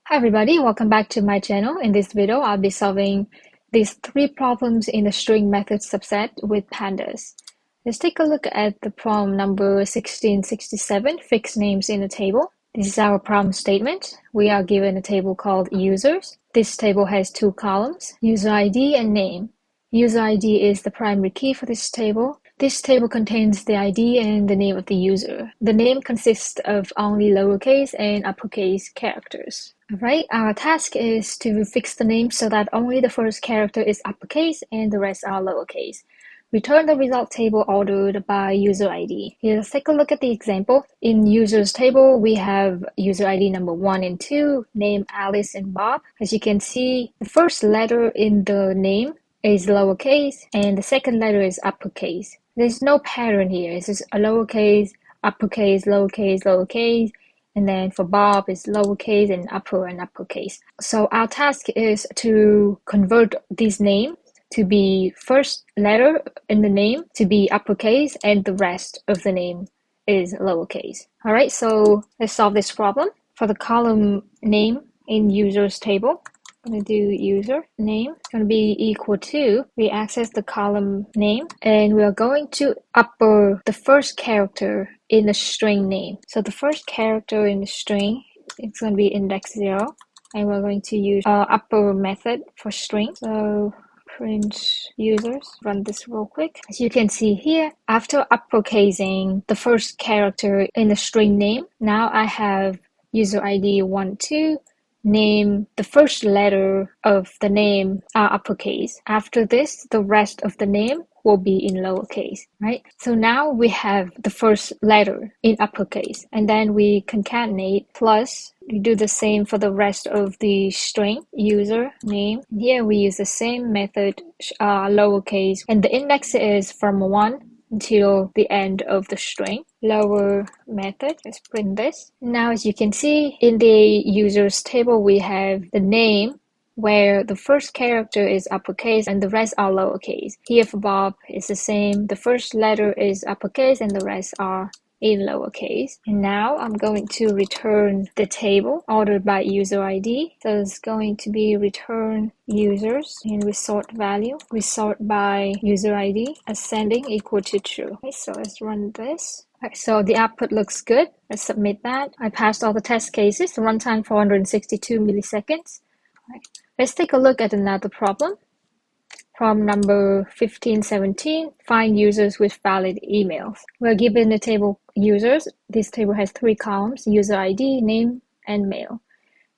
Hi everybody, welcome back to my channel. In this video, I'll be solving these three problems in the string method subset with pandas. Let's take a look at the problem number 1667, fixed names in a table. This is our problem statement. We are given a table called users. This table has two columns, user ID and name. User ID is the primary key for this table. This table contains the ID and the name of the user. The name consists of only lowercase and uppercase characters. Alright, our task is to fix the name so that only the first character is uppercase and the rest are lowercase. Return the result table ordered by user ID. Here, let's take a look at the example. In users table, we have user ID number 1 and 2, name Alice and Bob. As you can see, the first letter in the name is lowercase and the second letter is uppercase. There's no pattern here. It's just a lowercase, uppercase, lowercase, lowercase. And then for Bob, it's lowercase and uppercase. So our task is to convert this name to be first letter in the name to be uppercase and the rest of the name is lowercase. All right, so let's solve this problem. For the column name in users table, I'm going to do user name. It's going to be equal to, we access the column name and we are going to upper the first character in the string name. So the first character in the string, it's going to be index 0 and we're going to use upper method for string. So print users, run this real quick. As you can see here, after uppercasing the first character in the string name, now I have user ID 1, 2, name, the first letter of the name are uppercase. After this, the rest of the name will be in lowercase, right? So now we have the first letter in uppercase, and then we concatenate plus, we do the same for the rest of the string, user name. Here we use the same method, lowercase, and the index is from 1 until the end of the string. Lower method, let's print this. Now as you can see in the users table, we have the name where the first character is uppercase and the rest are lowercase. Here for Bob, it's the same. The first letter is uppercase and the rest are in lowercase. And now I'm going to return the table ordered by user ID. So it's going to be return users and we sort value. We sort by user ID ascending equal to true. Okay, so let's run this. Okay, so the output looks good. Let's submit that. I passed all the test cases. The runtime 462 milliseconds. Right. Let's take a look at another problem. Problem number 1517, find users with valid emails. We're given the table users. This table has three columns, user ID, name, and mail.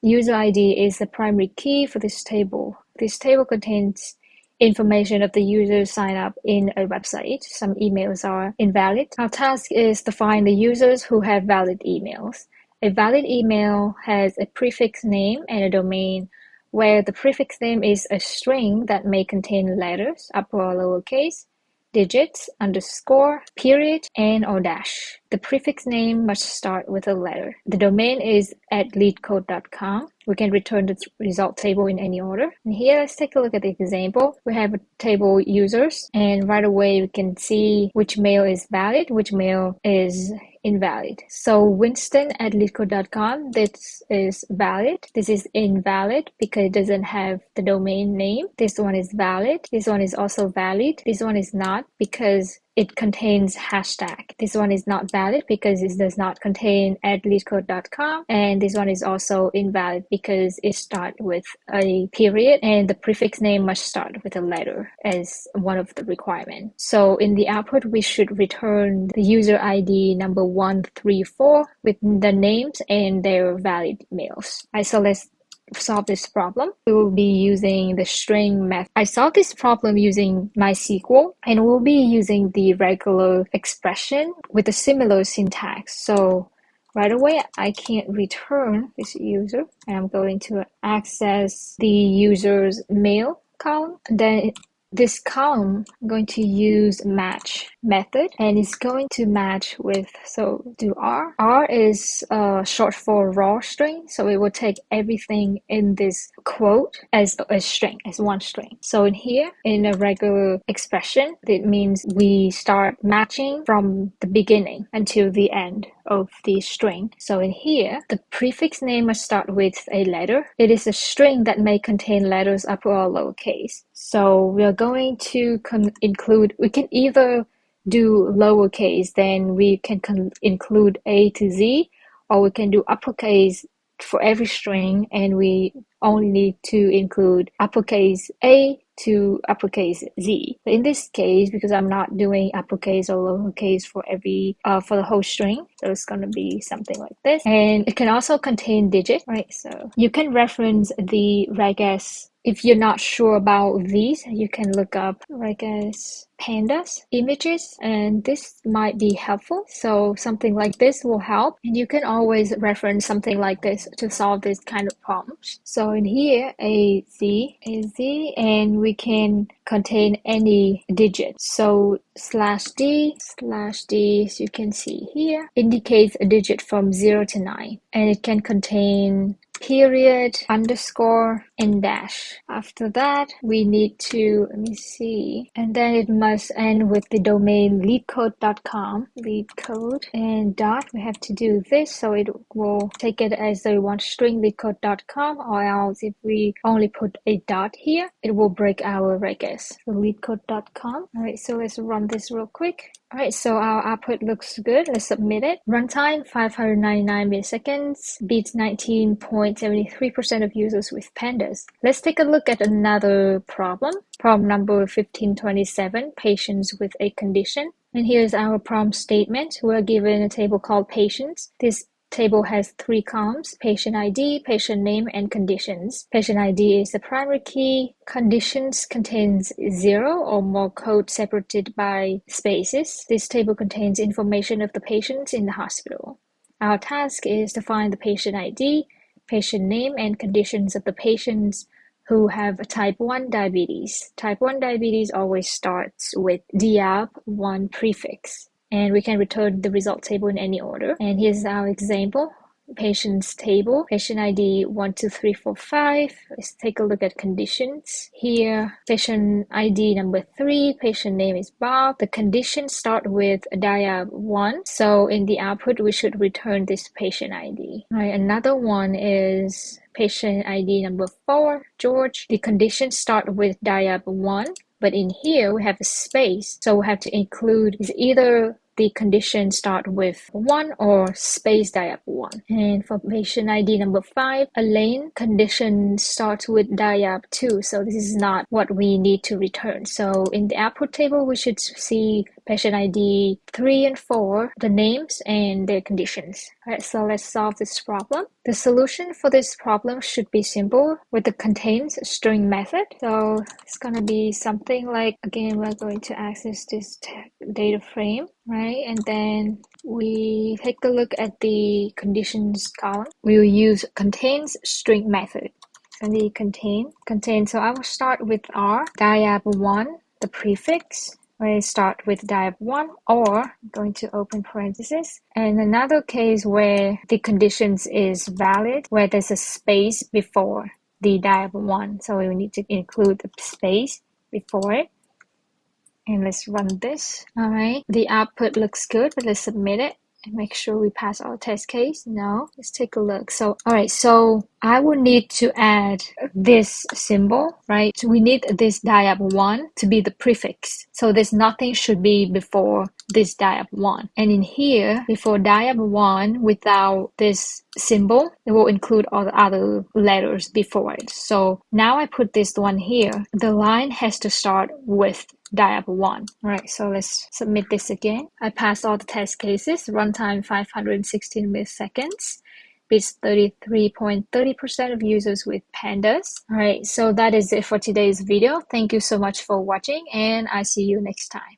User ID is the primary key for this table. This table contains information of the user sign up in a website. Some emails are invalid. Our task is to find the users who have valid emails. A valid email has a prefix name and a domain where the prefix name is a string that may contain letters, upper or lowercase, digits, underscore, period, and or dash. The prefix name must start with a letter. The domain is at leetcode.com. We can return the result table in any order. And here, let's take a look at the example. We have a table users, and right away we can see which mail is valid, which mail is invalid. So Winston at leetcode.com, this is valid. This is invalid because it doesn't have the domain name. This one is valid. This one is also valid. This one is not because it contains hashtag. This one is not valid because it does not contain at leetcode.com, and this one is also invalid because it starts with a period and the prefix name must start with a letter as one of the requirements. So in the output, we should return the user ID number 134 with the names and their valid mails. All right, so let's solve this problem. We will be using the string method. I solved this problem using MySQL, and we'll be using the regular expression with a similar syntax. So right away, I can't return this user, and I'm going to access the user's mail column. Then this column, I'm going to use match method, and it's going to match with, so do R. R is short for raw string, so it will take everything in this quote as a string, as one string. So in here, in a regular expression, it means we start matching from the beginning until the end of the string. So in here, the prefix name must start with a letter. It is a string that may contain letters upper or lowercase. So we are going to include, we can either do lowercase, then we can include A to Z, or we can do uppercase for every string, and we only need to include uppercase A to uppercase Z. But in this case, because I'm not doing uppercase or lowercase for every for the whole string, so it's going to be something like this. And it can also contain digit, right? So you can reference the regex. If you're not sure about these, you can look up regex pandas images, and this might be helpful. So something like this will help, and you can always reference something like this to solve this kind of problems. So in here, a z, and we can contain any digit. So /d, as you can see here, indicates a digit from 0 to 9, and it can contain period, underscore, and dash. After that, we need to, let me see, and then it must end with the domain leetcode.com, leetcode, and dot. We have to do this, so it will take it as a one string, leetcode.com, or else if we only put a dot here, it will break our regex. So leetcode.com. All right, so let's run this real quick. All right, so our output looks good. Let's submit it. Runtime 599 milliseconds, beats 19.73% of users with Pandas. Let's take a look at another problem. Problem number 1527, patients with a condition. And here's our prompt statement. We're given a table called patients. This table has 3 columns: patient ID, patient name, and conditions. Patient ID is the primary key. Conditions contains 0 or more code separated by spaces. This table contains information of the patients in the hospital. Our task is to find the patient ID, patient name, and conditions of the patients who have type 1 diabetes. Type 1 diabetes always starts with diab1 prefix, and we can return the result table in any order. And here's our example. Patients table, patient ID 12345. Let's take a look at conditions. Here, patient ID number 3, patient name is Bob. The conditions start with diab1. So in the output, we should return this patient ID. All right, another one is patient ID number 4, George. The conditions start with diab1. But in here, we have a space, so we have to include is either the condition start with 1 or space diab1. And for patient ID number 5, Elaine, condition starts with diab2, so this is not what we need to return. So in the output table, we should see patient ID 3 and 4, the names and their conditions. All right, so let's solve this problem. The solution for this problem should be simple with the contains string method. So it's going to be something like, again, we're going to access this data frame, right? And then we take a look at the conditions column. We will use contains string method. And the contain. So I will start with R, diab1, the prefix. We start with diab1, or I'm going to open parentheses. And another case where the conditions is valid, where there's a space before the diab1. So we need to include the space before it. And let's run this. All right, the output looks good, but let's submit it and make sure we pass our test case. No, let's take a look. So, all right, so I will need to add this symbol, right? So we need this diab1 to be the prefix. So there's nothing should be before this diab1. And in here, before diab1, without this symbol, it will include all the other letters before it. So now I put this one here. The line has to start with diab1. All right, so let's submit this again. I passed all the test cases. Runtime 516 milliseconds. Beats 33.30% of users with Pandas. All right, so that is it for today's video. Thank you so much for watching, and I see you next time.